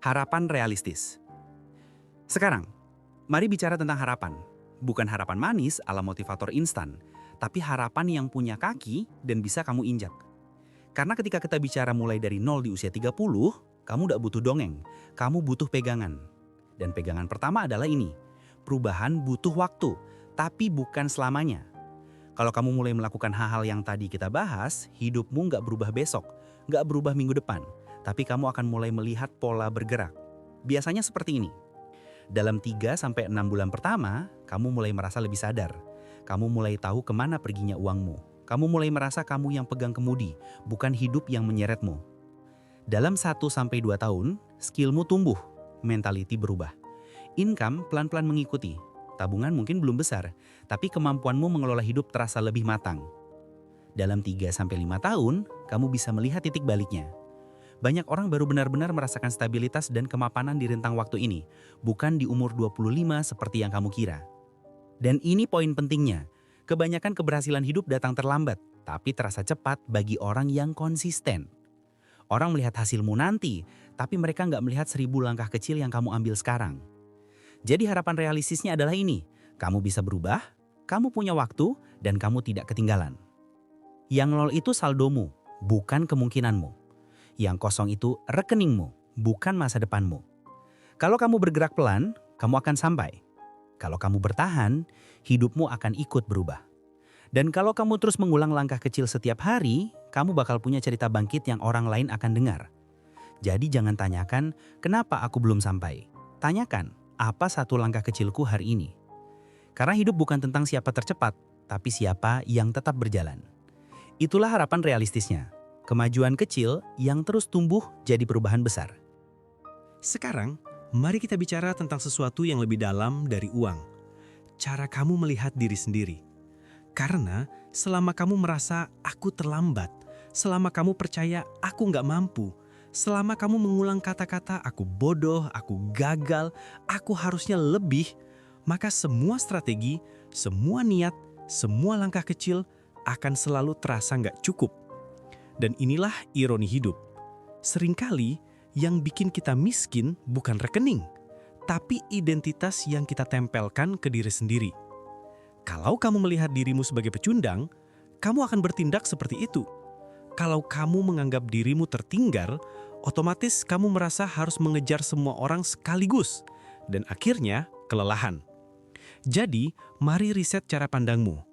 Harapan realistis. Sekarang, mari bicara tentang harapan. Bukan harapan manis ala motivator instan, tapi harapan yang punya kaki dan bisa kamu injak. Karena ketika kita bicara mulai dari nol di usia 30, kamu tidak butuh dongeng, kamu butuh pegangan. Dan pegangan pertama adalah ini, perubahan butuh waktu, tapi bukan selamanya. Kalau kamu mulai melakukan hal-hal yang tadi kita bahas, hidupmu nggak berubah besok, nggak berubah minggu depan, tapi kamu akan mulai melihat pola bergerak. Biasanya seperti ini. Dalam 3-6 bulan pertama, kamu mulai merasa lebih sadar. Kamu mulai tahu kemana perginya uangmu. Kamu mulai merasa kamu yang pegang kemudi, bukan hidup yang menyeretmu. Dalam 1-2 tahun, skillmu tumbuh, mentality berubah. Income pelan-pelan mengikuti. Tabungan mungkin belum besar, tapi kemampuanmu mengelola hidup terasa lebih matang. Dalam 3-5 tahun, kamu bisa melihat titik baliknya. Banyak orang baru benar-benar merasakan stabilitas dan kemapanan di rentang waktu ini, bukan di umur 25 seperti yang kamu kira. Dan ini poin pentingnya, kebanyakan keberhasilan hidup datang terlambat, tapi terasa cepat bagi orang yang konsisten. Orang melihat hasilmu nanti, tapi mereka nggak melihat 1000 langkah kecil yang kamu ambil sekarang. Jadi harapan realistisnya adalah ini, kamu bisa berubah, kamu punya waktu, dan kamu tidak ketinggalan. Yang nol itu saldomu, bukan kemungkinanmu. Yang kosong itu rekeningmu, bukan masa depanmu. Kalau kamu bergerak pelan, kamu akan sampai. Kalau kamu bertahan, hidupmu akan ikut berubah. Dan kalau kamu terus mengulang langkah kecil setiap hari, kamu bakal punya cerita bangkit yang orang lain akan dengar. Jadi jangan tanyakan, kenapa aku belum sampai? Tanyakan, apa satu langkah kecilku hari ini? Karena hidup bukan tentang siapa tercepat, tapi siapa yang tetap berjalan. Itulah harapan realistisnya. Kemajuan kecil yang terus tumbuh jadi perubahan besar. Sekarang, mari kita bicara tentang sesuatu yang lebih dalam dari uang. Cara kamu melihat diri sendiri. Karena selama kamu merasa aku terlambat, selama kamu percaya aku nggak mampu, selama kamu mengulang kata-kata aku bodoh, aku gagal, aku harusnya lebih, maka semua strategi, semua niat, semua langkah kecil akan selalu terasa nggak cukup. Dan inilah ironi hidup. Seringkali yang bikin kita miskin bukan rekening, tapi identitas yang kita tempelkan ke diri sendiri. Kalau kamu melihat dirimu sebagai pecundang, kamu akan bertindak seperti itu. Kalau kamu menganggap dirimu tertinggal, otomatis kamu merasa harus mengejar semua orang sekaligus, dan akhirnya kelelahan. Jadi, mari riset cara pandangmu.